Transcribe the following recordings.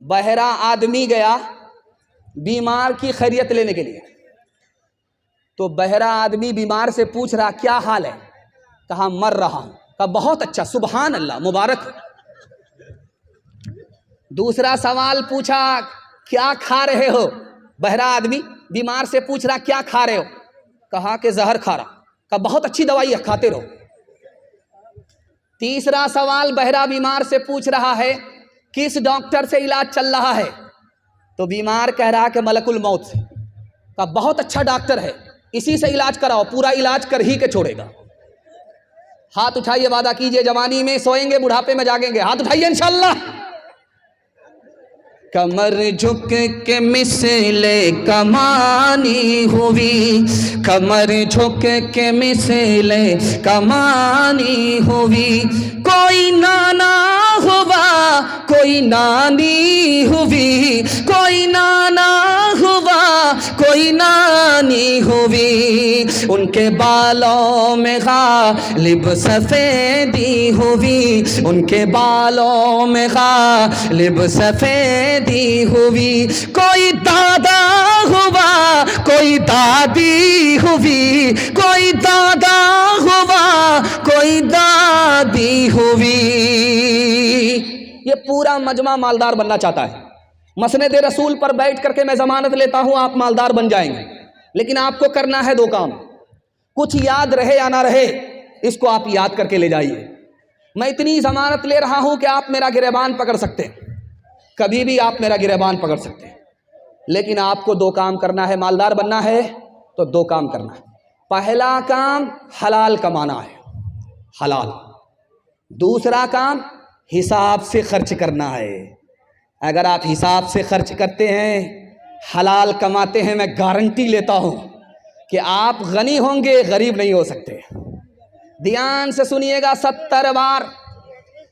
बहरा आदमी गया बीमार की खैरियत लेने के लिए। तो बहरा आदमी बीमार से पूछ रहा क्या हाल है? कहा मर रहा हूं। कहा बहुत अच्छा, सुभान अल्लाह, मुबारक। दूसरा सवाल पूछा क्या खा रहे हो? बहरा आदमी बीमार से पूछ रहा क्या खा रहे हो? कहा कि जहर खा रहा। कहा बहुत अच्छी दवाई है, खाते रहो। तीसरा सवाल बहरा बीमार से पूछ रहा है किस डॉक्टर से इलाज चल रहा है? तो बीमार कह रहा कि मलकुल मौत से। कहा बहुत अच्छा डॉक्टर है, इसी से इलाज कराओ, पूरा इलाज कर ही के छोड़ेगा। हाथ उठाइए, वादा कीजिए जवानी में सोएंगे, बुढ़ापे में जागेंगे। हाथ उठाइए इंशाल्लाह। कमर झुक के मिसले कमानी हुई, कमर झुक के मिसले कमानी हुई। कोई नाना हुआ कोई नानी हुई, कोई नाना हुआ कोई नानी हुई। उनके बालों में गालिब सफेदी हुई, उनके बालों में गालिब सफेदी हुई। कोई दादा हुआ कोई दादी हुई, कोई दादा हुआ कोई दादी हुई। ये पूरा मजमा मालदार बनना चाहता है। मसनद रसूल पर बैठ करके मैं जमानत लेता हूं आप मालदार बन जाएंगे, लेकिन आपको करना है दो काम। कुछ याद रहे या ना रहे, इसको आप याद करके ले जाइए। मैं इतनी जमानत ले रहा हूं कि आप मेरा गिरेबान पकड़ सकते हैं, कभी भी आप मेरा गिरेबान पकड़ सकते हैं, लेकिन आपको दो काम करना है। मालदार बनना है तो दो काम करना है। पहला काम हलाल कमाना है, हलाल। दूसरा काम हिसाब से खर्च करना है। अगर आप हिसाब से खर्च करते हैं, हलाल कमाते हैं, मैं गारंटी लेता हूं कि आप गनी होंगे, गरीब नहीं हो सकते। ध्यान से सुनिएगा, 70 बार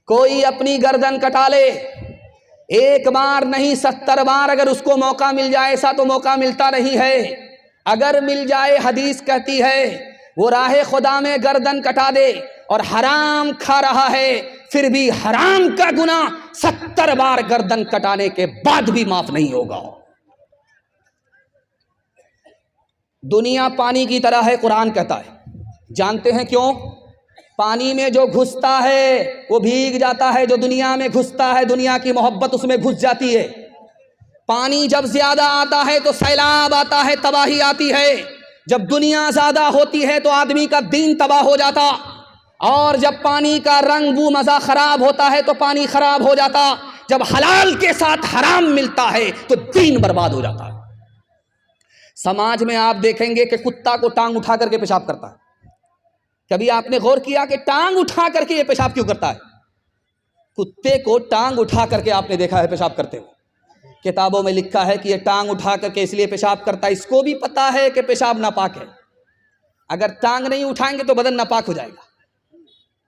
कोई अपनी गर्दन कटा ले, एक बार नहीं 70 बार अगर उसको मौका मिल जाए, ऐसा तो मौका मिलता नहीं है। अगर मिल जाए, हदीस कहती है वो राहे खुदा में गर्दन कटा दे और हराम खा रहा है, फिर भी हराम का गुनाह 70 बार गर्दन कटाने के बाद भी माफ नहीं होगा। दुनिया पानी की तरह है, कुरान कहता है। जानते हैं क्यों? पानी में जो घुसता है वो भीग जाता है, जो दुनिया में घुसता है दुनिया की मोहब्बत उसमें घुस जाती है। पानी जब ज्यादा आता है तो सैलाब आता है, तबाही आती है। जब दुनिया ज्यादा होती है तो आदमी का दीन तबाह हो जाता, और जब पानी का रंग बू मजा खराब होता है तो पानी खराब हो जाता। जब हलाल के साथ हराम मिलता है तो दीन बर्बाद हो जाता है। समाज में आप देखेंगे कि कुत्ता को टांग उठा करके पेशाब करता है। कभी आपने गौर किया कि टांग उठा करके ये पेशाब क्यों करता है? कुत्ते को टांग उठा करके आपने देखा है पेशाब करते हुए? किताबों में लिखा है कि ये टांग उठा करके इसलिए पेशाब करता है, इसको भी पता है कि पेशाब नापाक है। अगर टांग नहीं उठाएंगे तो बदन नापाक हो जाएगा,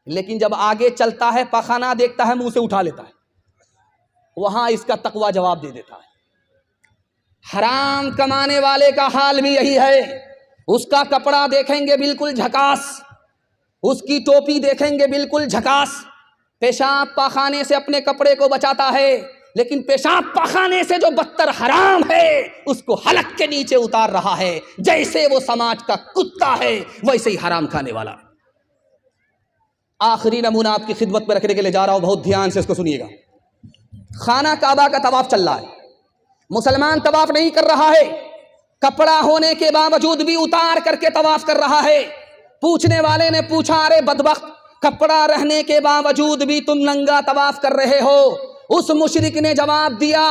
लेकिन जब आगे चलता है, पखाना देखता है, मुंह से उठा लेता है, वहां इसका तकवा जवाब दे देता है। हराम कमाने वाले का हाल भी यही है। उसका कपड़ा देखेंगे बिल्कुल झकास, उसकी टोपी देखेंगे बिल्कुल झकास। पेशाब पाखाने से अपने कपड़े को बचाता है, लेकिन पेशाब पाखाने से जो बदतर हराम है उसको हलक के नीचे उतार रहा है। जैसे वो समाज का कुत्ता है वैसे ही हराम खाने वाला। आखिरी नमूना आपकी खिदमत में रखने के लिए जा रहा हूं, बहुत ध्यान से इसको सुनिएगा। खाना काबा का तवाफ चल रहा है, मुसलमान तवाफ नहीं कर रहा है, कपड़ा होने के बावजूद भी उतार करके तवाफ कर रहा है। पूछने वाले ने पूछा, अरे बदबख्त, कपड़ा रहने के बावजूद भी तुम नंगा तवाफ कर रहे हो? उस मुशरिक ने जवाब दिया,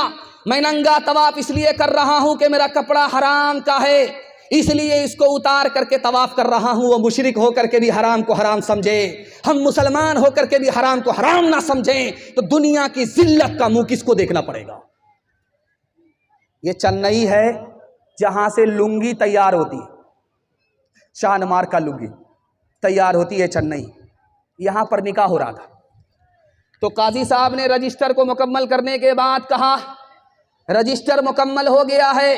मैं नंगा तवाफ इसलिए कर रहा हूं कि मेरा कपड़ा हराम का है, इसलिए इसको उतार करके तवाफ कर रहा हूं। वो मुशरिक होकर के भी हराम को हराम समझे, हम मुसलमान होकर के भी हराम को हराम ना समझें, तो दुनिया की जिल्लत का मुंह किसको देखना पड़ेगा? ये चेन्नई है जहां से लुंगी तैयार होती है, शानमार का लुंगी तैयार होती है चेन्नई। यहां पर निकाह हो रहा था, तो काजी साहब ने रजिस्टर को मुकम्मल करने के बाद कहा, रजिस्टर मुकम्मल हो गया है,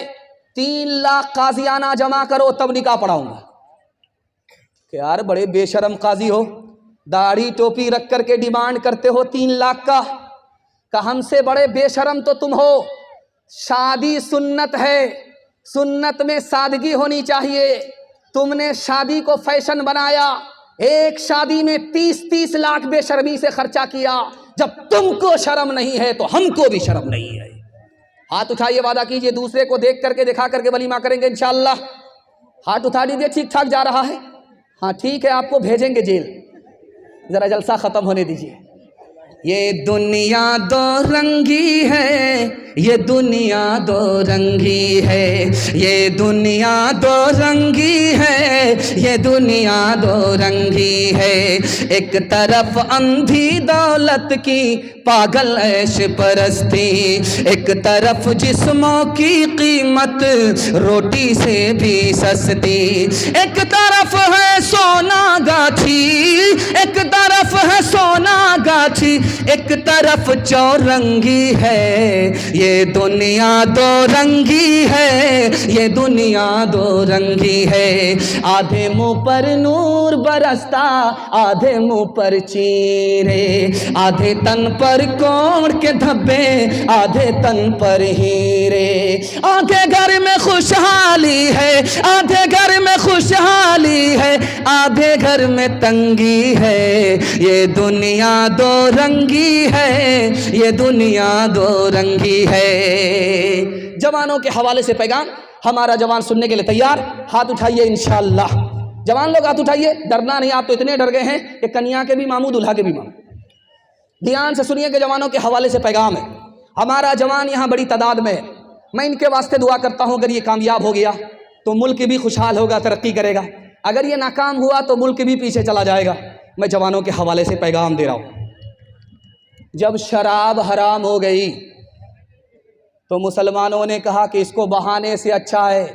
3 लाख काजियाना जमा करो तब निकाह पढ़ाऊंगा। कि यार बड़े बेशरम काजी हो, दाढ़ी टोपी रख करके डिमांड करते हो 3 लाख का। कि हमसे बड़े बेशरम तो तुम हो। शादी सुन्नत है, सुन्नत में सादगी होनी चाहिए। तुमने शादी को फैशन बनाया, एक शादी में 30-30 लाख बेशर्मी से खर्चा किया। जब तुमको शर्म नहीं है तो हमको भी शर्म नहीं है। हाथ उठाइए, वादा कीजिए, दूसरे को देख करके दिखा करके वलीमा करेंगे इंशाअल्लाह। हाथ उठा दीजिए, ठीक ठाक जा रहा है। हाँ ठीक है, आपको भेजेंगे जेल, जरा जलसा खत्म होने दीजिए। ये दुनिया दो रंगी है, ये दुनिया दो रंगी है, ये दुनिया दो रंगी है, ये दुनिया दो रंगी है। एक तरफ अंधी दौलत की पागल ऐश परस्ती, एक तरफ जिस्मों की कीमत रोटी से भी सस्ती। एक तरफ है सोना गाछी, एक तरफ है सोना गाछी, एक तरफ चौरंगी है। ये दुनिया दो रंगी है, ये दुनिया दो रंगी है। आधे मुंह पर नूर बरसता, आधे मुंह पर चीरे, आधे तन पर कोड़ के धब्बे, आधे तन पर हीरे। आधे घर में खुशहाली है, आधे घर में खुशहाली है, आधे घर में तंगी है। ये दुनिया दो रंगी है, ये दुनिया दो रंगी है। जवानों के हवाले से पैगाम, हमारा जवान सुनने के लिए तैयार? हाथ उठाइए इंशाअल्लाह। जवान लोग हाथ उठाइए, डरना नहीं। आप तो इतने डर गए हैं कि कन्या के भी मामू दूल्हा के भी मामू। ध्यान से सुनिए कि जवानों के हवाले से पैगाम है। हमारा जवान यहाँ बड़ी तादाद में है। मैं इनके वास्ते दुआ करता हूँ, अगर ये कामयाब हो गया तो मुल्क भी खुशहाल होगा, तरक्की करेगा। अगर ये नाकाम हुआ तो मुल्क भी पीछे चला जाएगा। मैं जवानों के हवाले से पैगाम दे रहा हूँ। जब शराब हराम हो गई तो मुसलमानों ने कहा कि इसको बहाने से अच्छा है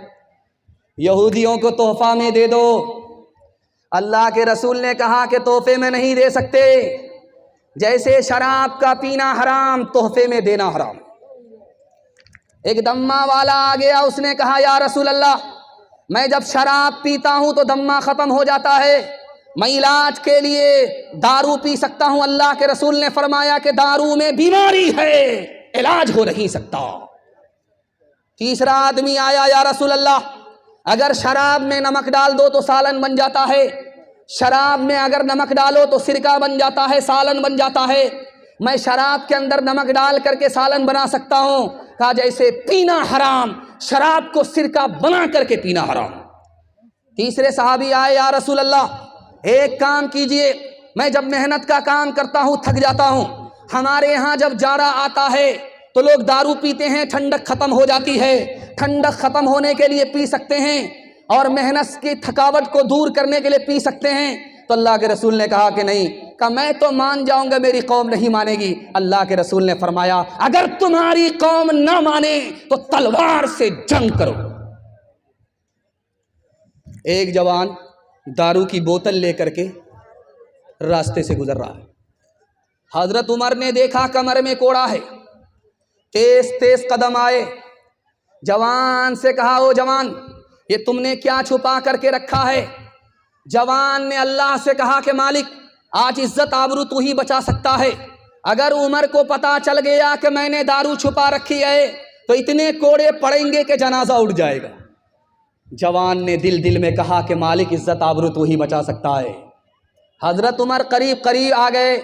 यहूदियों को तोहफा में दे दो। अल्लाह के रसूल ने कहा कि तोहफे में नहीं दे सकते। जैसे शराब का पीना हराम, तोहफे में देना हराम। एक दम्मा वाला आ गया, उसने कहा या रसूल अल्लाह, मैं जब शराब पीता हूं तो दम्मा खत्म हो जाता है, मैं इलाज के लिए दारू पी सकता हूं। अल्लाह के रसूल ने फरमाया कि दारू में बीमारी है, इलाज हो नहीं सकता। तीसरा आदमी आया, या रसूल अल्लाह, अगर शराब में नमक डाल दो तो सालन बन जाता है, शराब में अगर नमक डालो तो सिरका बन जाता है, सालन बन जाता है। मैं शराब के अंदर नमक डाल करके सालन बना सकता हूं। कहा जैसे पीना हराम, शराब को सिरका बना करके पीना हराम। तीसरे साहबी आए, या रसूल अल्लाह, एक काम कीजिए, मैं जब मेहनत का काम करता हूं थक जाता हूं, हमारे यहाँ जब जाड़ा आता है तो लोग दारू पीते हैं, ठंडक खत्म हो जाती है। ठंडक खत्म होने के लिए पी सकते हैं और मेहनत की थकावट को दूर करने के लिए पी सकते हैं। तो अल्लाह के रसूल ने कहा कि नहीं। कहा मैं तो मान जाऊंगा, मेरी कौम नहीं मानेगी। अल्लाह के रसूल ने फरमाया अगर तुम्हारी कौम ना माने तो तलवार से जंग करो। एक जवान दारू की बोतल लेकर के रास्ते से गुजर रहा है। हजरत उमर ने देखा कमर में कोड़ा है, तेज तेज कदम आए, जवान से कहा ओ जवान, ये तुमने क्या छुपा करके रखा है? जवान ने अल्लाह से कहा कि मालिक, आज इज्जत आबरू तू ही बचा सकता है। अगर उमर को पता चल गया कि मैंने दारू छुपा रखी है तो इतने कोड़े पड़ेंगे कि जनाजा उठ जाएगा। जवान ने दिल दिल में कहा कि मालिक, इज्जत आबरू तू ही बचा सकता है। हजरत उमर करीब करीब आ गए,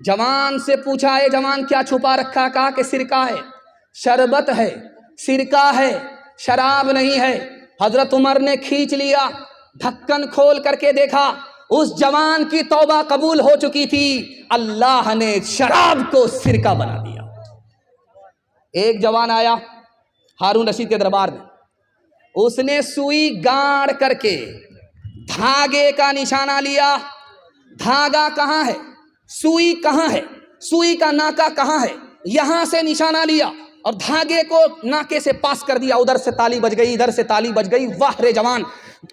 जवान से पूछा है जवान क्या छुपा रखा? कहा कि सिरका है, शरबत है, सिरका है, शराब नहीं है। हजरत उमर ने खींच लिया, ढक्कन खोल करके देखा, उस जवान की तौबा कबूल हो चुकी थी। अल्लाह ने शराब को सिरका बना दिया। एक जवान आया हारून रशीद के दरबार में, उसने सुई गाड़ करके धागे का निशाना लिया। धागा कहाँ है, सुई कहाँ है, सुई का नाका कहाँ है, यहां से निशाना लिया और धागे को नाके से पास कर दिया। उधर से ताली बज गई, इधर से ताली बज गई। वाह रे जवान,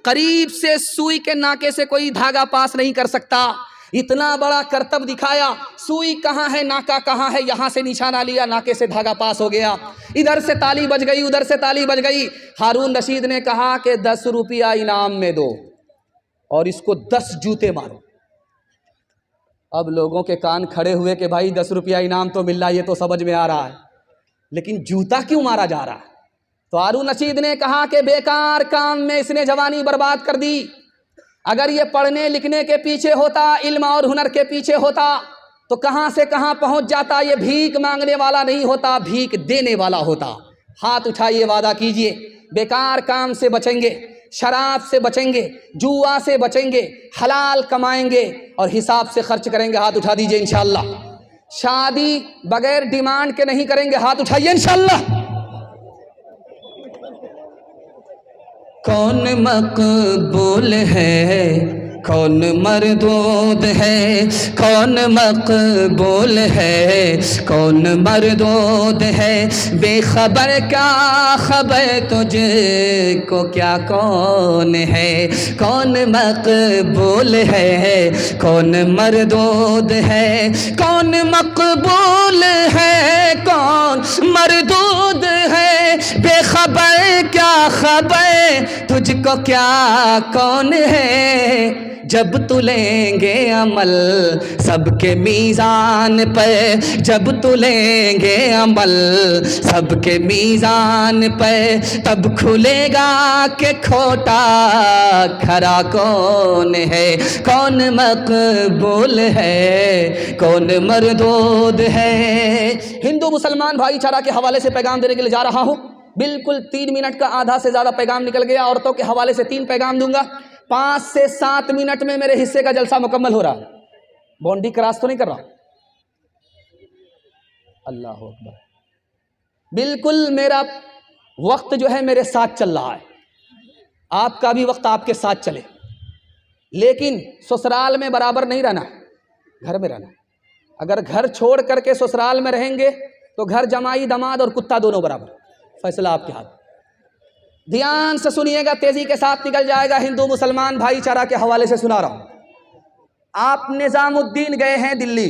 करीब से सुई के नाके से कोई धागा पास नहीं कर सकता। इतना बड़ा करतब दिखाया। सुई कहाँ है, नाका कहाँ है, यहां से निशाना लिया, नाके से धागा पास हो गया। इधर से ताली बज गई, उधर से ताली बज गई। हारून रशीद ने कहा कि 10 रुपया इनाम में दो और इसको 10 जूते मारो। अब लोगों के कान खड़े हुए कि भाई 10 रुपया इनाम तो मिल रहा है, ये तो समझ में आ रहा है, लेकिन जूता क्यों मारा जा रहा है? तो हारून रशीद ने कहा कि बेकार काम में इसने जवानी बर्बाद कर दी। अगर ये पढ़ने लिखने के पीछे होता, इल्म और हुनर के पीछे होता, तो कहाँ से कहाँ पहुँच जाता। ये भीख मांगने वाला नहीं होता, भीख देने वाला होता। हाथ उठाइए, वादा कीजिए बेकार काम से बचेंगे, शराब से बचेंगे, जुआ से बचेंगे, हलाल कमाएंगे और हिसाब से खर्च करेंगे। हाथ उठा दीजिए इंशाअल्लाह। शादी बगैर डिमांड के नहीं करेंगे। हाथ उठाइए इंशाअल्लाह। कौन मकबूल है, कौन मरदूद है, कौन मकबूल है, कौन मरदूद है, बेखबर क्या खबर तुझको क्या कौन है। कौन मकबूल है, कौन मरदूद है, कौन मकबूल है, कौन मरदूद है, बेखबर क्या खबर तुझको क्या कौन है। जब तुलेंगे अमल सबके मीज़ान पर, जब तुलेंगे अमल सबके मीज़ान पर, तब खुलेगा कि खोटा खरा कौन है। कौन मकबूल है, कौन मरदूद है। हिंदू मुसलमान भाईचारा के हवाले से पैगाम देने के लिए जा रहा हूँ। बिल्कुल 3 मिनट का आधा से ज़्यादा पैगाम निकल गया। औरतों के हवाले से 3 पैगाम दूंगा। 5 से 7 मिनट में मेरे हिस्से का जलसा मुकम्मल हो रहा है। बाउंड्री क्रॉस तो नहीं कर रहा। अल्लाह अकबर। बिल्कुल मेरा वक्त जो है मेरे साथ चल रहा है, आपका भी वक्त आपके साथ चले, लेकिन ससुराल में बराबर नहीं रहना, घर में रहना। अगर घर छोड़ करके ससुराल में रहेंगे तो घर जमाई दामाद और कुत्ता दोनों बराबर। फैसला आपके हाथ। ध्यान से सुनिएगा, तेजी के साथ निकल जाएगा। हिंदू मुसलमान भाईचारा के हवाले से सुना रहा हूं। आप निज़ामुद्दीन गए हैं दिल्ली,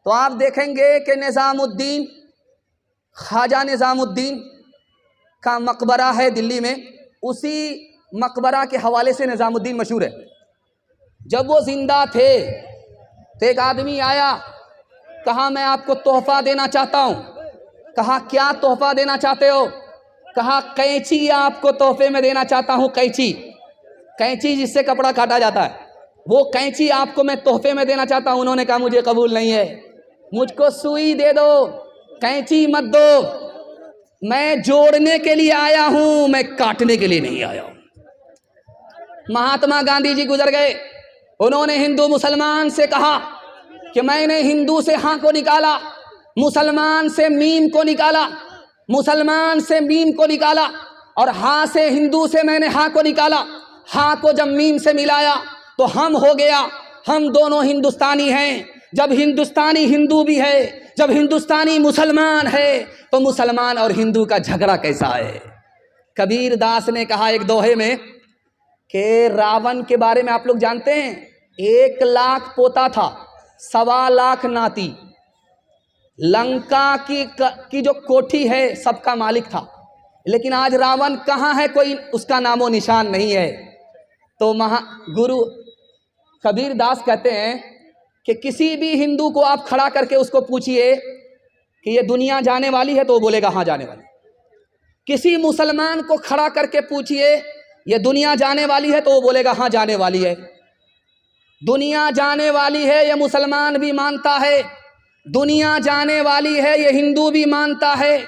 तो आप देखेंगे कि निज़ामुद्दीन, ख्वाजा निज़ामुद्दीन का मकबरा है दिल्ली में। उसी मकबरा के हवाले से निज़ामुद्दीन मशहूर है। जब वो जिंदा थे तो एक आदमी आया, कहा मैं आपको तोहफा देना चाहता हूं। कहा क्या तोहफा देना चाहते हो? कहा कैंची आपको तोहफे में देना चाहता हूं। कैंची, कैंची जिससे कपड़ा काटा जाता है, वो कैंची आपको मैं तोहफे में देना चाहता हूं। उन्होंने कहा मुझे कबूल नहीं है, मुझको सुई दे दो, कैंची मत दो। मैं जोड़ने के लिए आया हूं, मैं काटने के लिए नहीं आया हूं। महात्मा गांधी जी गुजर गए, उन्होंने हिंदू मुसलमान से कहा कि मैंने हिंदू से हाँ को निकाला, मुसलमान से मीम को निकाला, मुसलमान से मीम को निकाला, और हाँ से हिंदू से मैंने हाँ को निकाला। हाँ को जब मीम से मिलाया तो हम हो गया। हम दोनों हिंदुस्तानी हैं। जब हिंदुस्तानी हिंदू भी है, जब हिंदुस्तानी मुसलमान है, तो मुसलमान और हिंदू का झगड़ा कैसा है। कबीर दास ने कहा एक दोहे में कि रावण के बारे में आप लोग जानते हैं, 1 लाख पोता था, 1.25 लाख नाती। लंका की जो कोठी है सबका मालिक था, लेकिन आज रावण कहाँ है, कोई उसका नामो निशान नहीं है। तो गुरु कबीर दास कहते हैं कि किसी भी हिंदू को आप खड़ा करके उसको पूछिए कि ये दुनिया जाने वाली है, तो वो बोलेगा हाँ जाने वाली। किसी मुसलमान को खड़ा करके पूछिए ये दुनिया जाने वाली है, तो वो बोलेगा हाँ जाने वाली है। दुनिया जाने वाली है ये मुसलमान भी मानता है, दुनिया जाने वाली है ये हिंदू भी मानता है।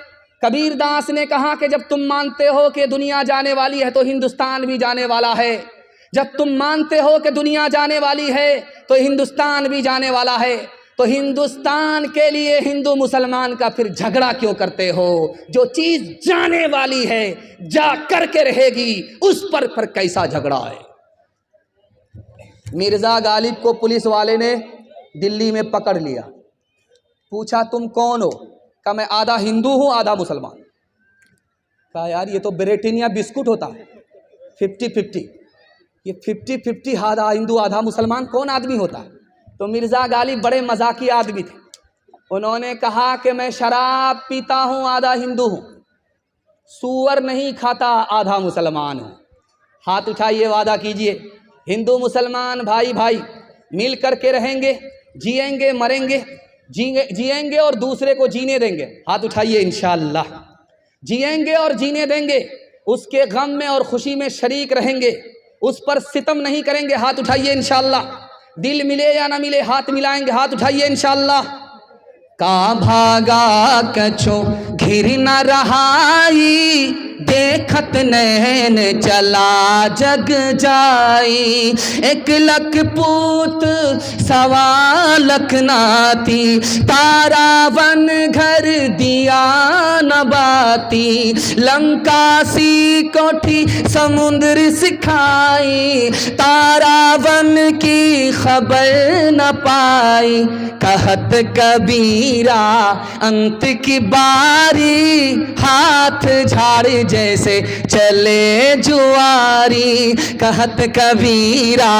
कबीर दास ने कहा कि जब तुम मानते हो कि दुनिया जाने वाली है तो हिंदुस्तान भी जाने वाला है। जब तुम मानते हो कि दुनिया जाने वाली है तो हिंदुस्तान भी जाने वाला है। तो हिंदुस्तान के लिए हिंदू मुसलमान का फिर झगड़ा क्यों करते हो? जो चीज़ जाने वाली है जा करके रहेगी, उस पर कैसा झगड़ा है। मिर्ज़ा गालिब को पुलिस वाले ने दिल्ली में पकड़ लिया, पूछा तुम कौन हो? कहा मैं आधा हिंदू हूँ आधा मुसलमान। कहा यार ये तो ब्रिटानिया बिस्कुट होता है 50-50, ये 50-50 आधा हिंदू आधा मुसलमान कौन आदमी होता है? तो मिर्ज़ा गालिब बड़े मजाकी आदमी थे, उन्होंने कहा कि मैं शराब पीता हूँ आधा हिंदू हूँ, सूअर नहीं खाता आधा मुसलमान हूँ। हाथ उठाइए, वादा कीजिए हिंदू मुसलमान भाई भाई मिल करके रहेंगे, जिएंगे मरेंगे, जिएंगे और दूसरे को जीने देंगे, हाथ उठाइए इंशाअल्लाह। जिएंगे और जीने देंगे, उसके गम में और खुशी में शरीक रहेंगे, उस पर सितम नहीं करेंगे, हाथ उठाइए इंशाअल्लाह। दिल मिले या ना मिले हाथ मिलाएंगे, हाथ उठाइए इंशाअल्लाह। का भागा कछो घिर न रहाई, देखत नैन चला जग जाई। 1 लख पूत 1.25 लख नाती, तारा वन घर दिया न बाती। लंका सी कोठी समुद्र सिखाई, तारा वन की खबर न पाई। कहत कबीरा अंत की बारी, हाथ झाड़ जैसे चले जुआरी। कहत कबीरा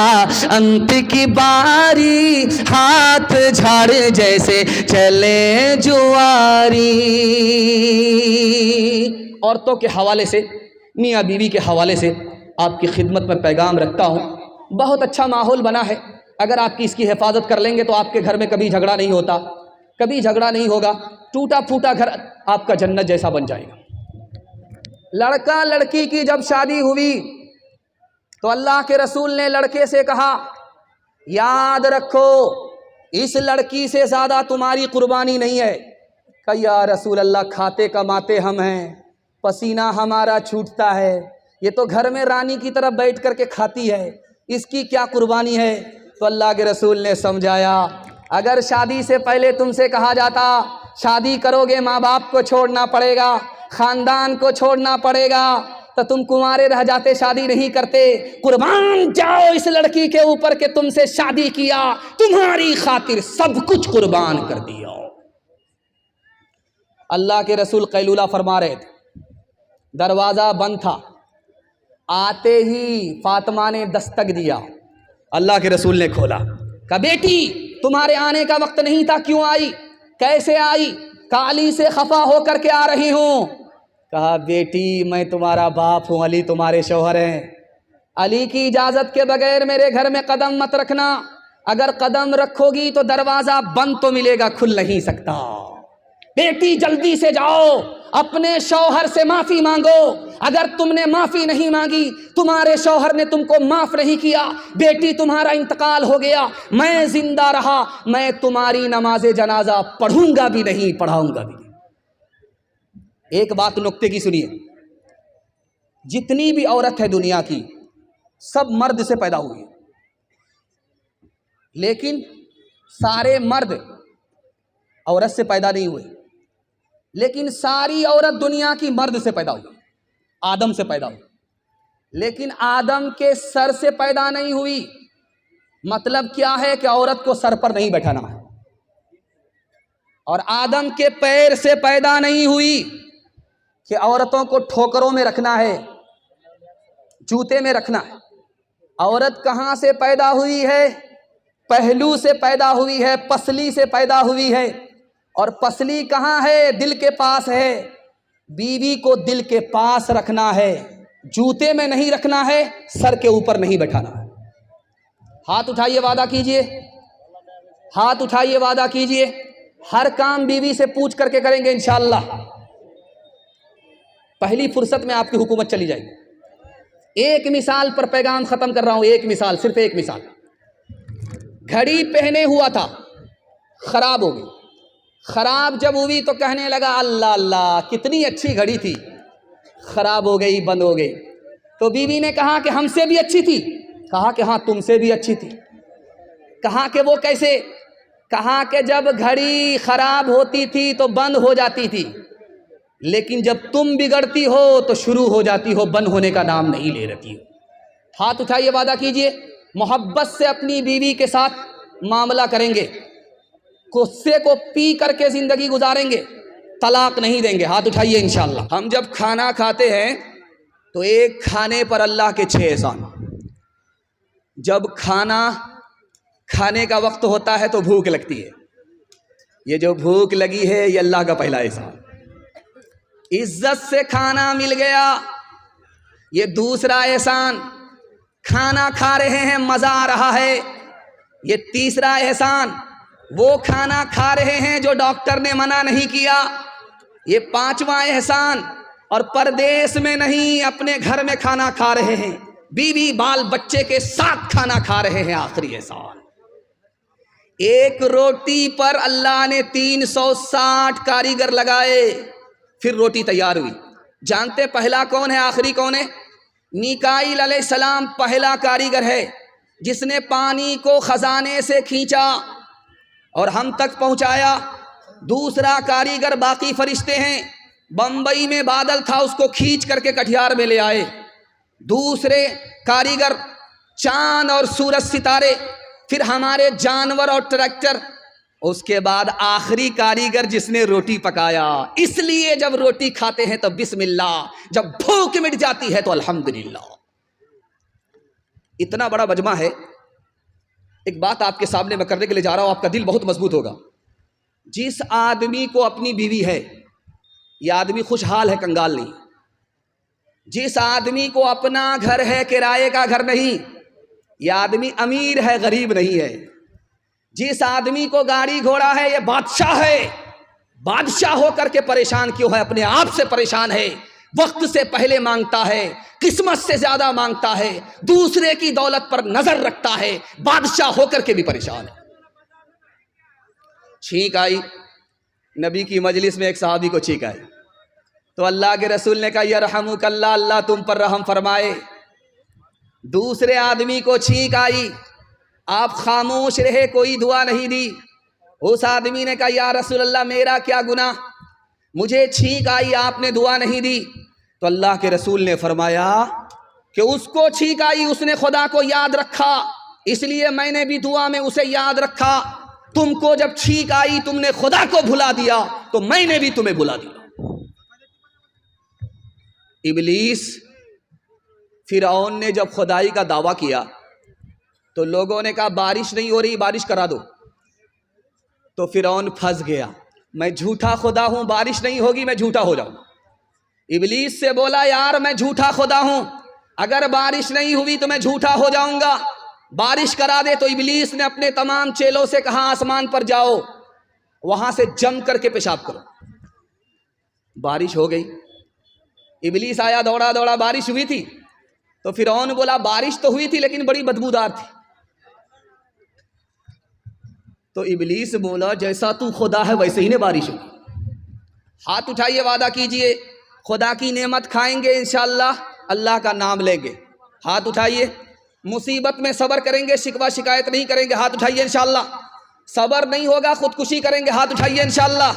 अंत की बारी, हाथ झाड़ जैसे चले जुआरी। औरतों के हवाले से, मियाँ बीवी के हवाले से आपकी खिदमत में पैगाम रखता हूँ। बहुत अच्छा माहौल बना है, अगर आपकी इसकी हिफाजत कर लेंगे तो आपके घर में कभी झगड़ा नहीं होता, कभी झगड़ा नहीं होगा। टूटा फूटा घर आपका जन्नत जैसा बन जाएगा। लड़का लड़की की जब शादी हुई तो अल्लाह के रसूल ने लड़के से कहा, याद रखो इस लड़की से ज़्यादा तुम्हारी कुर्बानी नहीं है। कहा या रसूल अल्लाह, खाते कमाते हम हैं, पसीना हमारा छूटता है, ये तो घर में रानी की तरफ बैठ करके खाती है, इसकी क्या कुर्बानी है। तो अल्लाह के रसूल ने समझाया, अगर शादी से पहले तुमसे कहा जाता शादी करोगे माँ बाप को छोड़ना पड़ेगा, ख़ानदान को छोड़ना पड़ेगा, तो तुम कुंवारे रह जाते, शादी नहीं करते। कुर्बान जाओ इस लड़की के ऊपर के तुमसे शादी किया, तुम्हारी खातिर सब कुछ कुर्बान कर दिया। अल्लाह के रसूल कैलूला फरमा रहे थे, दरवाज़ा बंद था, आते ही फातिमा ने दस्तक दिया। अल्लाह के रसूल ने खोला, कहा बेटी तुम्हारे आने का वक्त नहीं था, क्यों आई, कैसे आई। काली से खफा होकर के आ रही हूँ। कहा बेटी मैं तुम्हारा बाप हूँ, अली तुम्हारे शौहर हैं, अली की इजाज़त के बगैर मेरे घर में कदम मत रखना, अगर कदम रखोगी तो दरवाज़ा बंद तो मिलेगा, खुल नहीं सकता। बेटी जल्दी से जाओ, अपने शौहर से माफ़ी मांगो, अगर तुमने माफ़ी नहीं मांगी, तुम्हारे शौहर ने तुमको माफ़ नहीं किया, बेटी तुम्हारा इंतकाल हो गया, मैं जिंदा रहा, मैं तुम्हारी नमाज जनाजा पढ़ूंगा भी नहीं, पढ़ाऊंगा भी नहीं। एक बात नुक्ते की सुनिए, जितनी भी औरत है दुनिया की सब मर्द से पैदा हुई, लेकिन सारे मर्द औरत से पैदा नहीं हुए, लेकिन सारी औरत दुनिया की मर्द से पैदा हुई, आदम से पैदा हुई, लेकिन आदम के सर से पैदा नहीं हुई। मतलब क्या है कि औरत को सर पर नहीं बैठाना है, और आदम के पैर से पैदा नहीं हुई कि औरतों को ठोकरों में रखना है, जूते में रखना है। औरत कहाँ से पैदा हुई है, पहलू से पैदा हुई है, पसली से पैदा हुई है, और पसली कहाँ है, दिल के पास है। बीवी को दिल के पास रखना है, जूते में नहीं रखना है, सर के ऊपर नहीं बैठाना है। हाथ उठाइए वादा कीजिए, हाथ उठाइए वादा कीजिए, हर काम बीवी से पूछ करके करेंगे इंशाअल्लाह। पहली फुर्सत में आपकी हुकूमत चली जाएगी। एक मिसाल पर पैगाम खत्म कर रहा हूं, एक मिसाल, सिर्फ एक मिसाल। घड़ी पहने हुआ था, खराब हो गई। खराब जब हुई तो कहने लगा अल्लाह अल्लाह कितनी अच्छी घड़ी थी, खराब हो गई, बंद हो गई। तो बीवी ने कहा कि हमसे भी अच्छी थी, कहा कि हाँ तुमसे भी अच्छी थी। कहा कि वो कैसे, कहा कि जब घड़ी खराब होती थी तो बंद हो जाती थी, लेकिन जब तुम बिगड़ती हो तो शुरू हो जाती हो, बंद होने का नाम नहीं ले रही हो। हाथ उठाइए, वादा कीजिए, मोहब्बत से अपनी बीवी के साथ मामला करेंगे, गुस्से को पी करके जिंदगी गुजारेंगे, तलाक नहीं देंगे। हाथ उठाइए इंशाअल्लाह। हम जब खाना खाते हैं तो एक खाने पर अल्लाह के 6 एहसान। जब खाना खाने का वक्त होता है तो भूख लगती है, ये जो भूख लगी है ये अल्लाह का पहला एहसान। इज्जत से खाना मिल गया, ये दूसरा एहसान। खाना खा रहे हैं, मजा आ रहा है, ये तीसरा एहसान। वो खाना खा रहे हैं जो डॉक्टर ने मना नहीं किया, ये पांचवा एहसान। और परदेश में नहीं, अपने घर में खाना खा रहे हैं, बीवी बाल बच्चे के साथ खाना खा रहे हैं, आखिरी एहसान। एक रोटी पर अल्लाह ने 360 कारीगर लगाए, फिर रोटी तैयार हुई। जानते पहला कौन है, आखिरी कौन है? मीकाईल अलैहिस्सलाम पहला कारीगर है जिसने पानी को खजाने से खींचा और हम तक पहुंचाया। दूसरा कारीगर बाकी फरिश्ते हैं, बंबई में बादल था उसको खींच करके कटिहार में ले आए। दूसरे कारीगर चांद और सूरज सितारे, फिर हमारे जानवर और ट्रैक्टर, उसके बाद आखिरी कारीगर जिसने रोटी पकाया। इसलिए जब रोटी खाते हैं तो बिस्मिल्लाह, जब भूख मिट जाती है तो अल्हम्दुलिल्लाह। इतना बड़ा मजमा है। एक बात आपके सामने मैं करने के लिए जा रहा हूं, आपका दिल बहुत मजबूत होगा। जिस आदमी को अपनी बीवी है, यह आदमी खुशहाल है, कंगाल नहीं। जिस आदमी को अपना घर है, किराए का घर नहीं, यह आदमी अमीर है, गरीब नहीं है। जिस आदमी को गाड़ी घोड़ा है, यह बादशाह है। बादशाह होकर के परेशान क्यों है? अपने आप से परेशान है, वक्त से पहले मांगता है, किस्मत से ज्यादा मांगता है, दूसरे की दौलत पर नजर रखता है, बादशाह होकर के भी परेशान है। छींक आई, नबी की मजलिस में एक सहाबी को छींक आई तो अल्लाह के रसूल ने कहा यरहमुकल्लाह, अल्लाह तुम पर रहम फरमाए। दूसरे आदमी को छींक आई, आप खामोश रहे, कोई दुआ नहीं दी। उस आदमी ने कहा या रसूल अल्लाह मेरा क्या गुनाह, मुझे छींक आई, आपने दुआ नहीं दी। तो अल्लाह के रसूल ने फरमाया कि उसको छींक आई, उसने खुदा को याद रखा, इसलिए मैंने भी दुआ में उसे याद रखा। तुमको जब छींक आई, तुमने खुदा को भुला दिया, तो मैंने भी तुम्हें भुला दिया। इब्लीस, फिरौन ने जब खुदाई का दावा किया तो लोगों ने कहा बारिश नहीं हो रही, बारिश करा दो। तो फिरौन फंस गया, मैं झूठा खुदा हूं, बारिश नहीं होगी, मैं झूठा हो जाऊं। इब्लीस से बोला यार मैं झूठा खुदा हूं, अगर बारिश नहीं हुई तो मैं झूठा हो जाऊंगा, बारिश करा दे। तो इब्लीस ने अपने तमाम चेलों से कहा आसमान पर जाओ, वहां से जम करके पेशाब करो। बारिश हो गई, इब्लीस आया दौड़ा दौड़ा, बारिश हुई थी। तो फिरौन बोला बारिश तो हुई थी लेकिन बड़ी बदबूदार थी। तो इब्लीस बोला जैसा तू खुदा है वैसे ही ने बारिश होगी। हाथ उठाइए, वादा कीजिए खुदा की नेमत खाएंगे इंशाअल्लाह, अल्लाह का नाम लेंगे। हाथ उठाइए, मुसीबत में सब्र करेंगे, शिकवा शिकायत नहीं करेंगे। हाथ उठाइए इंशाअल्लाह। सब्र नहीं होगा खुदकुशी करेंगे। हाथ उठाइए इंशाअल्लाह।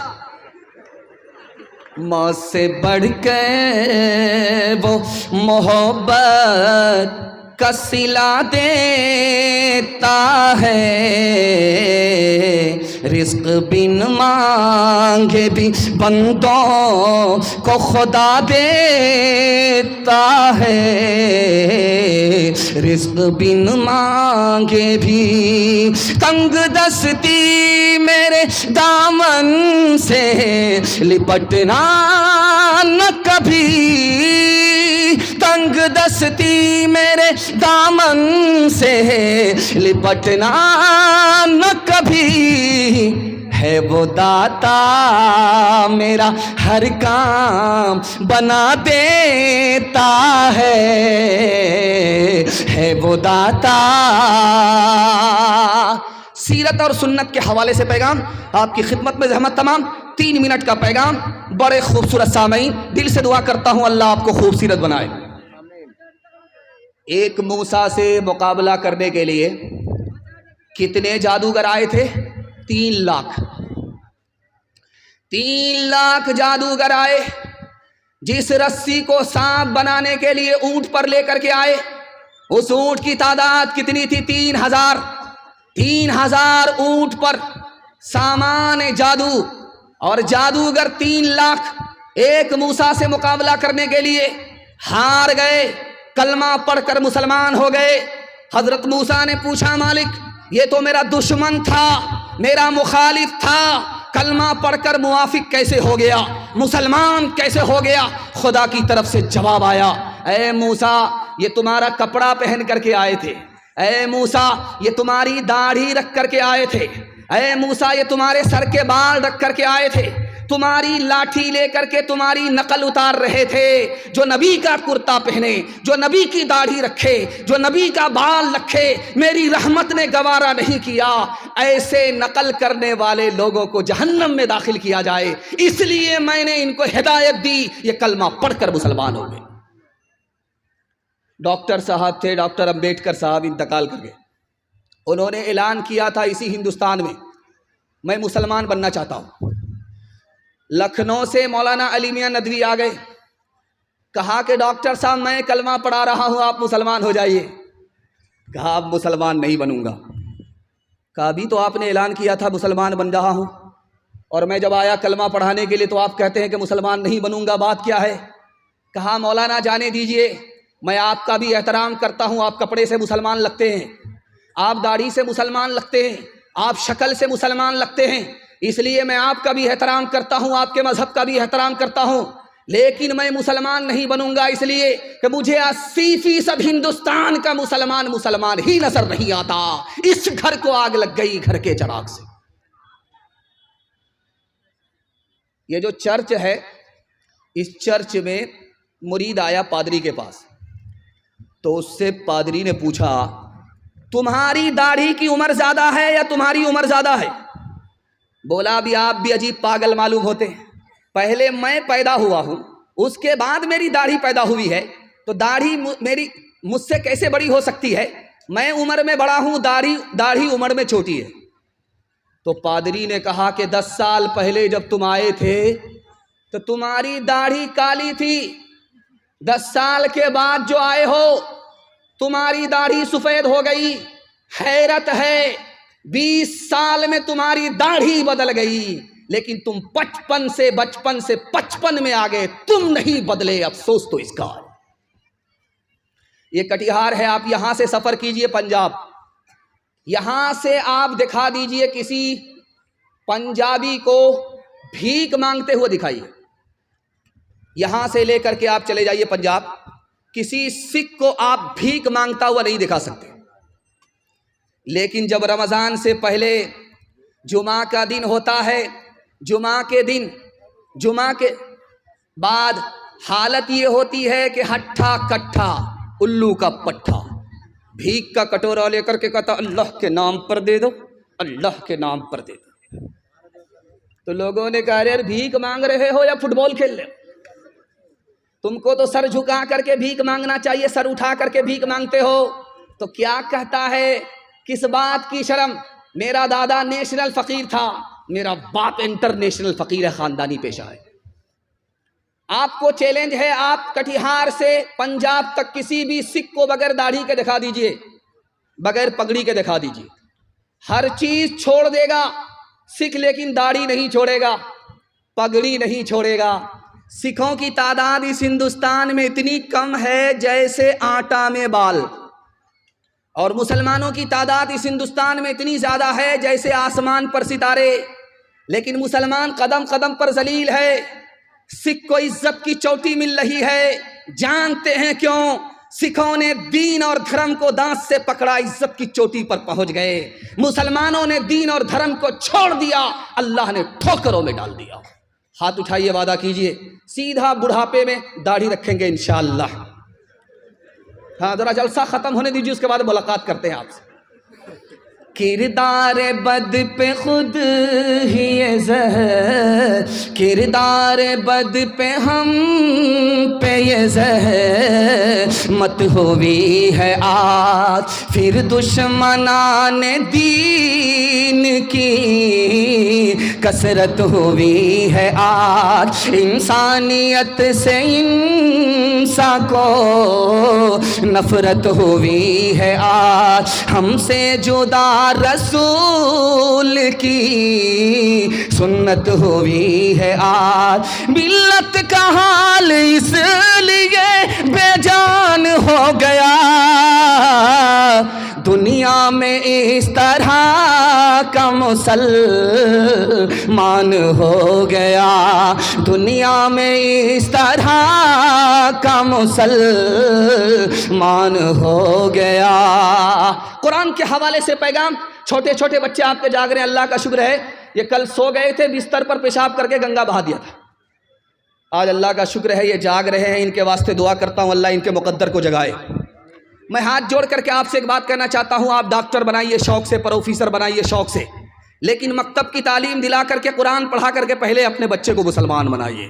मौत से बढ़ के वो मोहब्बत का सिला देता है, रिस्क बिन मांगे भी बंदों को खुदा देता है, रिस्क बिन मांगे भी। तंग दस्ती मेरे दामन से लिपटना न कभी, तंग दस्ती मेरे दामन से लिपटना न कभी, है वो दाता मेरा हर काम बना देता है वो दाता। सीरत और सुन्नत के हवाले से पैगाम आपकी खिदमत में ज़हमत तमाम। 3 मिनट का पैगाम, बड़े खूबसूरत सामईन, दिल से दुआ करता हूँ अल्लाह आपको खूबसूरत बनाए। एक मूसा से मुकाबला करने के लिए कितने जादूगर आए थे? 3 लाख। 3 लाख जादूगर आए। जिस रस्सी को सांप बनाने के लिए ऊंट पर लेकर के आए, उस ऊंट की तादाद कितनी थी? 3000। 3000 ऊंट पर सामान जादू, और जादूगर 3 लाख। एक मूसा से मुकाबला करने के लिए हार गए, कलमा पढ़कर मुसलमान हो गए। हजरत मूसा ने पूछा मालिक ये तो मेरा दुश्मन था, मेरा मुखालिफ था, कलमा पढ़कर मुआफिक कैसे हो गया, मुसलमान कैसे हो गया? खुदा की तरफ से जवाब आया, ऐ मूसा ये तुम्हारा कपड़ा पहन करके आए थे, ऐ मूसा ये तुम्हारी दाढ़ी रख करके आए थे, अरे मूसा, ये तुम्हारे सर के बाल रख करके आए थे, तुम्हारी लाठी लेकर के तुम्हारी नकल उतार रहे थे। जो नबी का कुर्ता पहने, जो नबी की दाढ़ी रखे, जो नबी का बाल रखे, मेरी रहमत ने गवारा नहीं किया। ऐसे नकल करने वाले लोगों को जहन्नम में दाखिल किया जाए, इसलिए मैंने इनको हिदायत दी, ये कलमा पढ़कर मुसलमान हो गए। डॉक्टर साहब थे, डॉक्टर अंबेडकर साहब, इंतकाल कर गए। उन्होंने ऐलान किया था इसी हिंदुस्तान में, मैं मुसलमान बनना चाहता हूँ। लखनऊ से मौलाना अली मियां नदवी आ गए, कहा कि डॉक्टर साहब मैं कलमा पढ़ा रहा हूँ, आप मुसलमान हो जाइए। कहा अब मुसलमान नहीं बनूंगा। कहा अभी तो आपने ऐलान किया था मुसलमान बन रहा हूँ, और मैं जब आया कलमा पढ़ाने के लिए तो आप कहते हैं कि मुसलमान नहीं बनूंगा, बात क्या है? कहा मौलाना जाने दीजिए, मैं आपका भी एहतराम करता हूँ, आप कपड़े से मुसलमान लगते हैं, आप दाढ़ी से मुसलमान लगते हैं, आप शक्ल से मुसलमान लगते हैं, इसलिए मैं आपका भी एहतराम करता हूँ, आपके मजहब का भी एहतराम करता हूँ, लेकिन मैं मुसलमान नहीं बनूंगा, इसलिए कि मुझे 80% हिंदुस्तान का मुसलमान ही नजर नहीं आता। इस घर को आग लग गई घर के चराग से। ये जो चर्च है, इस चर्च में मुरीद आया पादरी के पास, तो उससे पादरी ने पूछा तुम्हारी दाढ़ी की उम्र ज्यादा है या तुम्हारी उम्र ज्यादा है? बोला अभी आप भी अजीब पागल मालूम होते हैं, पहले मैं पैदा हुआ हूं, उसके बाद मेरी दाढ़ी पैदा हुई है, तो दाढ़ी मेरी मुझसे कैसे बड़ी हो सकती है? मैं उम्र में बड़ा हूं, दाढ़ी उम्र में छोटी है। तो पादरी ने कहा कि 10 साल पहले जब तुम आए थे तो तुम्हारी दाढ़ी काली थी, 10 साल के बाद जो आए हो तुम्हारी दाढ़ी सफेद हो गई। हैरत है, 20 साल में तुम्हारी दाढ़ी बदल गई, लेकिन तुम बचपन से 55 में आ गए, तुम नहीं बदले, अफसोस तो इसका। ये कटिहार है, आप यहां से सफर कीजिए पंजाब, यहां से आप दिखा दीजिए किसी पंजाबी को भीख मांगते हुए दिखाइए। यहां से लेकर के आप चले जाइए पंजाब, किसी सिख को आप भीख मांगता हुआ नहीं दिखा सकते। लेकिन जब रमजान से पहले जुमा का दिन होता है, जुमा के बाद हालत ये होती है कि हट्ठा कट्ठा उल्लू का पट्ठा, भीख का कटोरा लेकर के कहता अल्लाह के नाम पर दे दो, अल्लाह के नाम पर दे दो। तो लोगों ने कहा यार भीख मांग रहे हो या फुटबॉल खेल रहे हो? तुमको तो सर झुका करके भीख मांगना चाहिए, सर उठा करके भीख मांगते हो। तो क्या कहता है, किस बात की शर्म? मेरा दादा नेशनल फकीर था, मेरा बाप इंटरनेशनल फकीर है, खानदानी पेशा है। आपको चैलेंज है, आप कटिहार से पंजाब तक किसी भी सिख को बगैर दाढ़ी के दिखा दीजिए, बगैर पगड़ी के दिखा दीजिए, हर चीज छोड़ देगा सिख, लेकिन दाढ़ी नहीं छोड़ेगा, पगड़ी नहीं छोड़ेगा। सिखों की तादाद इस हिंदुस्तान में इतनी कम है जैसे आटा में बाल, और मुसलमानों की तादाद इस हिंदुस्तान में इतनी ज्यादा है जैसे आसमान पर सितारे। लेकिन मुसलमान कदम कदम पर जलील है, सिख को इज्जत की चोटी मिल रही है। जानते हैं क्यों? सिखों ने दीन और धर्म को दांत से पकड़ा, इज्जत की चोटी पर पहुंच गए। मुसलमानों ने दीन और धर्म को छोड़ दिया, अल्लाह ने ठोकरों में डाल दिया। हाथ उठाइए, वादा कीजिए सीधा बुढ़ापे में दाढ़ी रखेंगे इंशाअल्लाह। हाँ, जरा जलसा खत्म होने दीजिए, उसके बाद मुलाकात करते हैं आपसे। किरदार बद पे खुद ही ज़हर, किरदार बद पे हम पे ये ज़हर मत हुई है आज, फिर दुश्मनाने दीन की कसरत हुई है आज। इंसानियत से इंसा को नफरत हुई है आज, हमसे जुदा रसूल की सुन्नत हुई है आज। मिल्लत का हाल इसलिए बेजान हो गया, दुनिया दुनिया में इस तरह का मुसलमान हो गया, दुनिया में इस तरह का मुसलमान हो गया। कुरान के हवाले से पैगाम, छोटे छोटे बच्चे आपके जाग रहे हैं, अल्लाह का शुक्र है, ये कल सो गए थे, बिस्तर पर पेशाब करके गंगा बहा दिया था। आज अल्लाह का शुक्र है ये जाग रहे हैं, इनके वास्ते दुआ करता हूँ अल्लाह इनके मुकद्दर को जगाए। मैं हाथ जोड़ करके आपसे एक बात कहना चाहता हूँ, आप डॉक्टर बनाइए शौक से, प्रोफेसर बनाइए शौक से, लेकिन मकतब की तालीम दिला करके, कुरान पढ़ा करके पहले अपने बच्चे को मुसलमान बनाइए।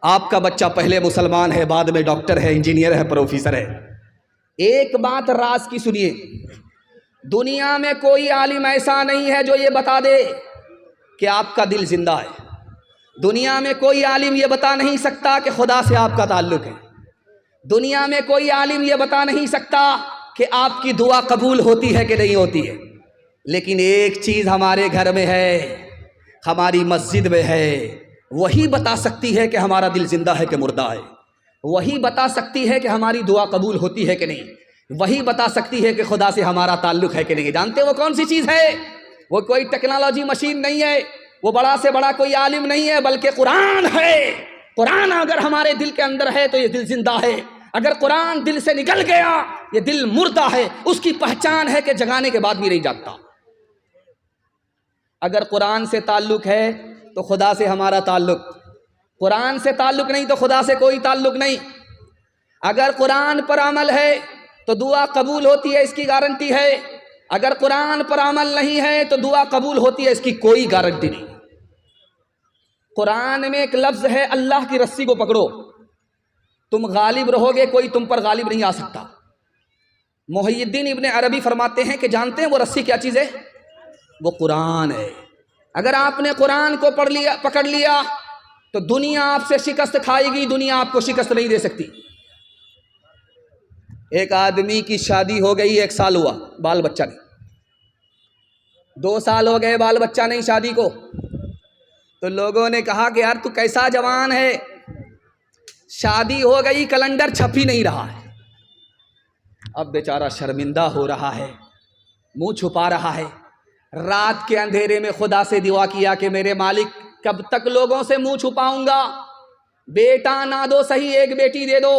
आपका बच्चा पहले मुसलमान है, बाद में डॉक्टर है, इंजीनियर है, प्रोफेसर है। एक बात राज की सुनिए, दुनिया में कोई आलिम ऐसा नहीं है जो ये बता दे कि आपका दिल जिंदा है। दुनिया में कोई आलिम ये बता नहीं सकता कि खुदा से आपका ताल्लुक है। दुनिया में कोई आलिम ये बता नहीं सकता कि आपकी दुआ कबूल होती है कि नहीं होती है। लेकिन एक चीज़ हमारे घर में है, हमारी मस्जिद में है, वही बता सकती है कि हमारा दिल जिंदा है कि मुर्दा है। वही बता सकती है कि हमारी दुआ कबूल होती है कि नहीं। वही बता सकती है कि खुदा से हमारा ताल्लुक है कि नहीं। जानते वो कौन सी चीज़ है? वो कोई टेक्नोलॉजी मशीन नहीं है, वो बड़ा से बड़ा कोई आलिम नहीं है, बल्कि कुरान है। कुरान अगर हमारे दिल के अंदर है तो ये दिल जिंदा है। अगर कुरान दिल से निकल गया ये दिल मुर्दा है। उसकी पहचान है कि जगाने के बाद भी नहीं जागता। अगर कुरान से ताल्लुक है तो खुदा से हमारा ताल्लुक, कुरान से ताल्लुक नहीं तो खुदा से कोई ताल्लुक नहीं। अगर कुरान पर अमल है तो दुआ कबूल होती है, इसकी गारंटी है। अगर कुरान पर अमल नहीं है तो दुआ कबूल होती है, इसकी कोई गारंटी नहीं। कुरान में एक लफ्ज़ है, अल्लाह की रस्सी को पकड़ो, तुम गालिब रहोगे, कोई तुम पर गालिब नहीं आ सकता। मुहय्यिद्दीन इब्ने अरबी फरमाते हैं कि जानते हैं वो रस्सी क्या चीज़ है? वो कुरान है। अगर आपने कुरान को पकड़ लिया तो दुनिया आपसे शिकस्त खाएगी, दुनिया आपको शिकस्त नहीं दे सकती। एक आदमी की शादी हो गई, 1 साल हुआ, बाल बच्चा नहीं। 2 साल हो गए, बाल बच्चा नहीं शादी को। तो लोगों ने कहा कि यार तू कैसा जवान है, शादी हो गई, कैलेंडर छप ही नहीं रहा है। अब बेचारा शर्मिंदा हो रहा है, मुंह छुपा रहा है। रात के अंधेरे में खुदा से दुआ किया कि मेरे मालिक कब तक लोगों से मुंह छुपाऊंगा, बेटा ना दो सही, एक बेटी दे दो,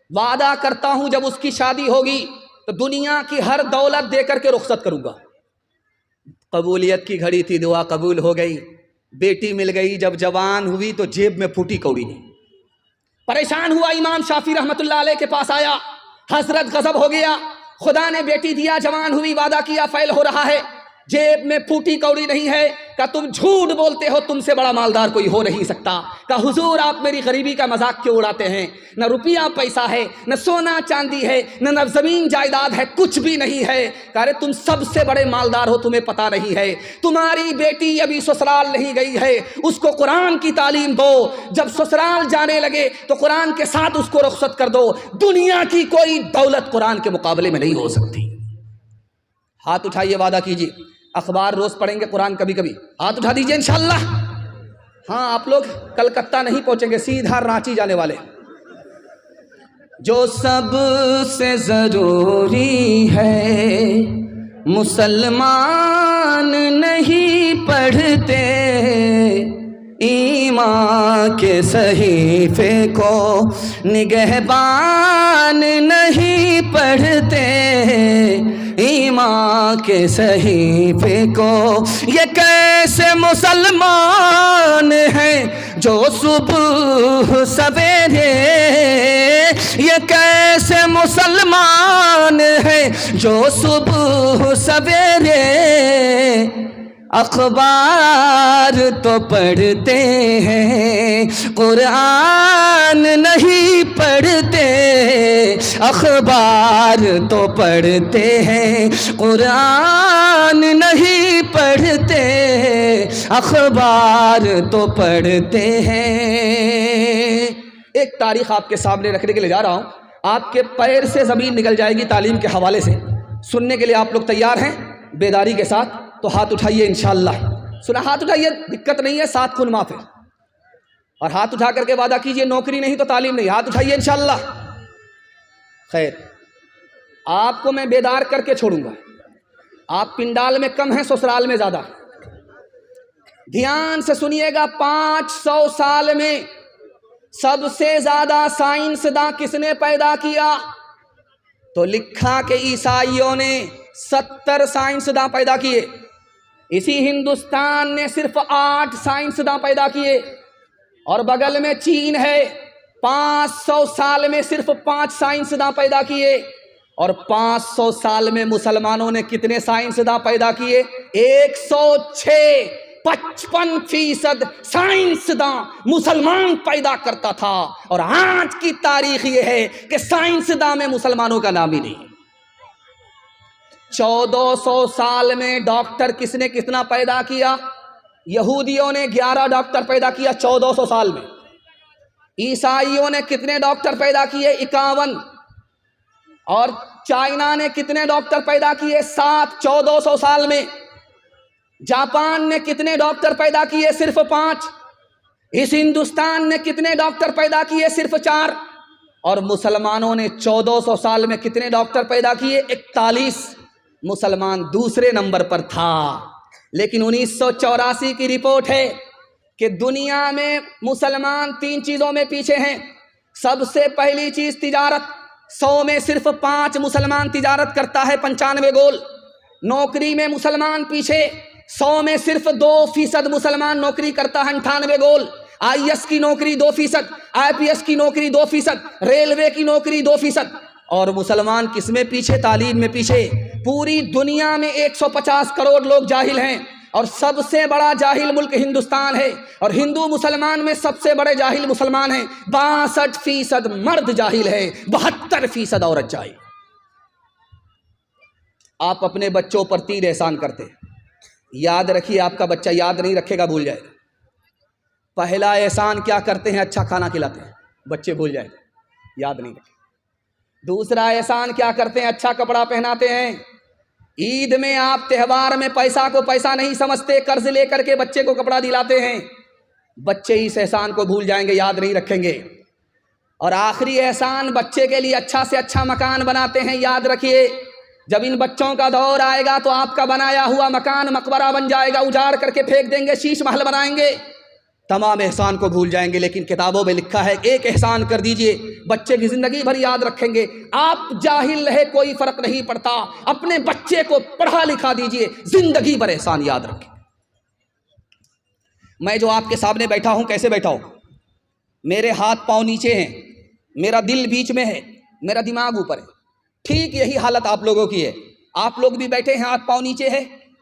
वादा करता हूं जब उसकी शादी होगी तो दुनिया की हर दौलत देकर के रुखसत करूंगा। कबूलियत की घड़ी थी, दुआ कबूल हो गई, बेटी मिल गई। जब जवान हुई तो जेब में फूटी कौड़ी नहीं। परेशान हुआ, इमाम शाफी रहमतुल्लाह अलैह के पास आया, हसरत गजब हो गया, खुदा ने बेटी दिया, जवान हुई, वादा किया, फैल हो रहा है, जेब में फूटी कौड़ी नहीं है। का तुम झूठ बोलते हो, तुमसे बड़ा मालदार कोई हो नहीं सकता। का हुजूर आप मेरी गरीबी का मजाक क्यों उड़ाते हैं? न रुपया पैसा है, न सोना चांदी है, न जमीन जायदाद है, कुछ भी नहीं है। अरे तुम सबसे बड़े मालदार हो, तुम्हें पता नहीं है। तुम्हारी बेटी अभी ससुराल नहीं गई है, उसको कुरान की तालीम दो, जब ससुराल जाने लगे तो कुरान के साथ उसको रुखसत कर दो। दुनिया की कोई दौलत कुरान के मुकाबले में नहीं हो सकती। हाथ उठाइए, वादा कीजिए, अखबार रोज पढ़ेंगे, कुरान कभी कभी। हाथ उठा दीजिए इंशाल्लाह। हाँ, आप लोग कलकत्ता नहीं पहुंचेंगे, सीधा रांची जाने वाले। जो सबसे जरूरी है, मुसलमान नहीं पढ़ते, ईमान के सहीफे को निगहबान नहीं पढ़ते, ईमान के सहीफे को। ये कैसे मुसलमान हैं जो सुबह सवेरे, ये कैसे मुसलमान हैं जो सुबह सवेरे अखबार तो पढ़ते हैं, कुरान नहीं पढ़ते, अखबार तो पढ़ते हैं, कुरान नहीं पढ़ते, अखबार तो पढ़ते हैं। एक तारीख आपके सामने रखने के लिए जा रहा हूँ, आपके पैर से ज़मीन निकल जाएगी तालीम के हवाले से। सुनने के लिए आप लोग तैयार हैं बेदारी के साथ? तो हाथ उठाइए इंशाअल्लाह। सुना, हाथ उठाइए, दिक्कत नहीं है, 7 खून माफ है। और हाथ उठा करके वादा कीजिए, नौकरी नहीं तो तालीम नहीं। हाथ उठाइए इंशाअल्लाह। खैर, आपको मैं बेदार करके छोड़ूंगा, आप पिंडाल में कम हैं, ससुराल में ज्यादा। ध्यान से सुनिएगा, 500 साल में सबसे ज्यादा साइंसदां किसने पैदा किया? तो लिखा कि ईसाइयों ने 70 साइंसदां पैदा किए। इसी हिंदुस्तान ने सिर्फ 8 साइंसदां पैदा किए। और बगल में चीन है, 500 साल में सिर्फ 5 साइंसदां पैदा किए। और 500 साल में मुसलमानों ने कितने साइंसदां पैदा किए? 106। 55% साइंसदां मुसलमान पैदा करता था। और आज की तारीख यह है कि साइंसदां में मुसलमानों का नाम ही नहीं। 1400 साल में डॉक्टर किसने कितना पैदा किया? यहूदियों ने 11 डॉक्टर पैदा किया 1400 साल में। ईसाइयों ने कितने डॉक्टर पैदा किए? 51। और चाइना ने कितने डॉक्टर पैदा किए? 7 1400 साल में। जापान ने कितने डॉक्टर पैदा किए? सिर्फ 5। इस हिंदुस्तान ने कितने डॉक्टर पैदा किए? सिर्फ 4। और मुसलमानों ने 1400 साल में कितने डॉक्टर पैदा किए? 41। मुसलमान दूसरे नंबर पर था। लेकिन 1984 की रिपोर्ट है कि दुनिया में मुसलमान 3 चीजों में पीछे हैं। सबसे पहली चीज तिजारत। 100 में सिर्फ 5 मुसलमान तिजारत करता है, 95 गोल। नौकरी में मुसलमान पीछे, 100 में सिर्फ 2% मुसलमान नौकरी करता है, 98 गोल। IAS की नौकरी 2%, IPS की नौकरी 2%, रेलवे की नौकरी 2%। और मुसलमान किसमें पीछे? तालीम में पीछे। पूरी दुनिया में 150 करोड़ लोग जाहिल हैं और सबसे बड़ा जाहिल मुल्क हिंदुस्तान है। और हिंदू मुसलमान में सबसे बड़े जाहिल मुसलमान हैं। 62% मर्द जाहिल है, 72% औरत जाहिल। आप अपने बच्चों पर 3 एहसान करते हैं, याद रखिए, आपका बच्चा याद नहीं रखेगा, भूल जाएगा। पहला एहसान क्या करते हैं? अच्छा खाना खिलाते हैं, बच्चे भूल जाएगा, याद नहीं रखेगा। दूसरा एहसान क्या करते हैं? अच्छा कपड़ा पहनाते हैं। ईद में आप त्योहार में पैसा को पैसा नहीं समझते, कर्ज लेकर के बच्चे को कपड़ा दिलाते हैं। बच्चे इस एहसान को भूल जाएंगे, याद नहीं रखेंगे। और आखिरी एहसान, बच्चे के लिए अच्छा से अच्छा मकान बनाते हैं। याद रखिए, जब इन बच्चों का दौर आएगा तो आपका बनाया हुआ मकान मकबरा बन जाएगा, उजाड़ करके फेंक देंगे, शीश महल बनाएंगे। तमाम एहसान को भूल जाएंगे। लेकिन किताबों में लिखा है, एक एहसान कर दीजिए, बच्चे की जिंदगी भर याद रखेंगे। आप जाहिल रहे कोई फर्क नहीं पड़ता, अपने बच्चे को पढ़ा लिखा दीजिए, जिंदगी भर एहसान याद रखें। मैं जो आपके सामने बैठा हूं, कैसे बैठा हूं? मेरे हाथ पांव नीचे हैं, मेरा दिल बीच में है, मेरा दिमाग ऊपर है। ठीक यही हालत आप लोगों की है। आप लोग भी बैठे हैं, हाथ पांव नीचे है,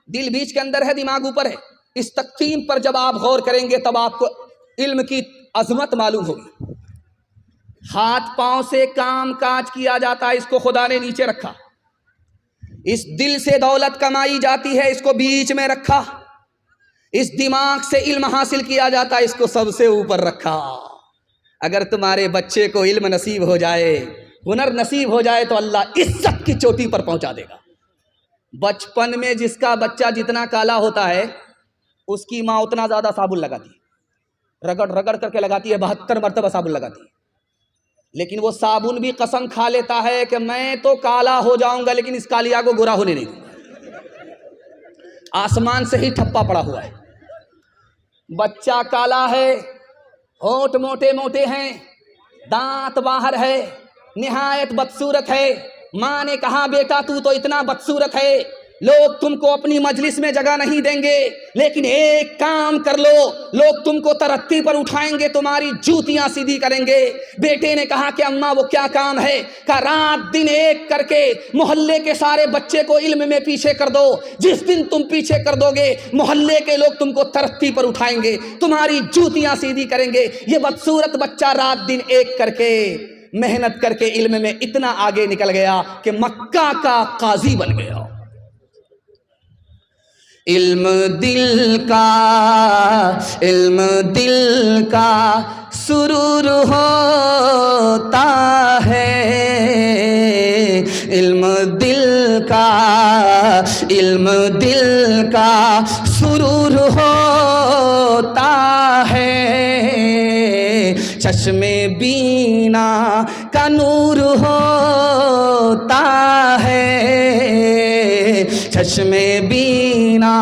दिल बीच के अंदर है, दिमाग ऊपर है। इस तक़सीम पर जब आप गौर करेंगे तब आपको इल्म की अजमत मालूम होगी। हाथ पांव से काम काज किया जाता है, इसको खुदा ने नीचे रखा। इस दिल से दौलत कमाई जाती है, इसको बीच में रखा। इस दिमाग से इल्म हासिल किया जाता है, इसको सबसे ऊपर रखा। अगर तुम्हारे बच्चे को इल्म नसीब हो जाए, हुनर नसीब हो जाए, तो अल्लाह इज्जत की चोटी पर पहुंचा देगा। बचपन में जिसका बच्चा जितना काला होता है, उसकी माँ उतना ज्यादा साबुन लगाती है, रगड़ रगड़ करके लगाती है, 72 मरतबा साबुन लगाती है। लेकिन वो साबुन भी कसम खा लेता है कि मैं तो काला हो जाऊंगा, लेकिन इस कालिया को गोरा होने नहीं दूंगा। आसमान से ही ठप्पा पड़ा हुआ है। बच्चा काला है, होंठ मोटे मोटे हैं, दांत बाहर है, निहायत बदसूरत है। माँ ने कहा, बेटा तू तो इतना बदसूरत है, लोग तुमको अपनी मजलिस में जगह नहीं देंगे, लेकिन एक काम कर लो, लोग तुमको तरक्की पर उठाएंगे, तुम्हारी जूतियां सीधी करेंगे। बेटे ने कहा कि अम्मा वो क्या काम है? का रात दिन एक करके मोहल्ले के सारे बच्चे को इल्म में पीछे कर दो। जिस दिन तुम पीछे कर दोगे, मोहल्ले के लोग तुमको तरक्की पर उठाएंगे, तुम्हारी जूतियां सीधी करेंगे। ये बदसूरत बच्चा रात दिन एक करके मेहनत करके इल्म में इतना आगे निकल गया कि मक्का का काजी बन गया। इल्म दिल का सुरूर होता है, इल्म दिल का सुरूर होता है, चश्मे बीना का नूर होता है, चश्मे बीना।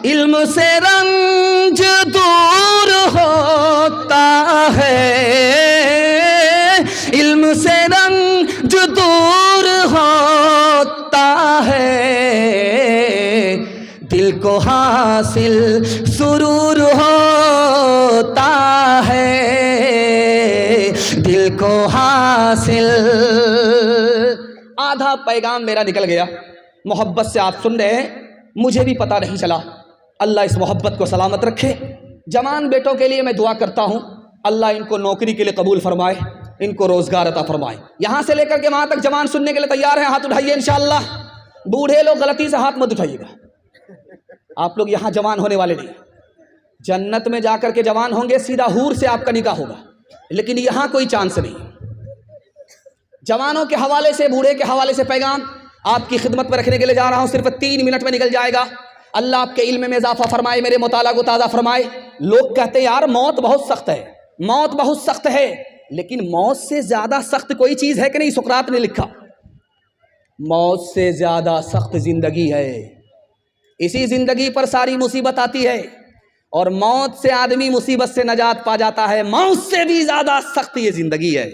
इल्म से रंज दूर होता है, इल्म से रंज दूर होता है, दिल को हासिल सुरूर होता है, दिल को हासिल। आधा पैगाम मेरा निकल गया। मोहब्बत से आप सुन रहे हैं, मुझे भी पता नहीं चला। अल्लाह इस मोहब्बत को सलामत रखे। जवान बेटों के लिए मैं दुआ करता हूँ, अल्लाह इनको नौकरी के लिए कबूल फरमाए, इनको रोजगार अता फरमाए। यहाँ से लेकर के वहाँ तक जवान सुनने के लिए तैयार हैं, हाथ उठाइए इंशाअल्लाह। बूढ़े लोग गलती से हाथ मत उठाइएगा, आप लोग यहाँ जवान होने वाले नहीं। जन्नत में जाकर के जवान होंगे, सीधा हूर से आपका निकाह होगा, लेकिन यहाँ कोई चांस नहीं। जवानों के हवाले से, बूढ़े के हवाले से पैगाम आपकी खिदमत में रखने के लिए जा रहा हूँ। सिर्फ 3 मिनट में निकल जाएगा। अल्लाह आपके इल्म में इजाफा फरमाए, मेरे मुताला को ताज़ा फरमाए। लोग कहते हैं यार मौत बहुत सख्त है, मौत बहुत सख्त है, लेकिन मौत से ज़्यादा सख्त कोई चीज़ है कि नहीं? सुकरात ने लिखा, मौत से ज़्यादा सख्त ज़िंदगी है। इसी ज़िंदगी पर सारी मुसीबत आती है, और मौत से आदमी मुसीबत से नजात पा जाता है। मौत से भी ज़्यादा सख्त ये ज़िंदगी है।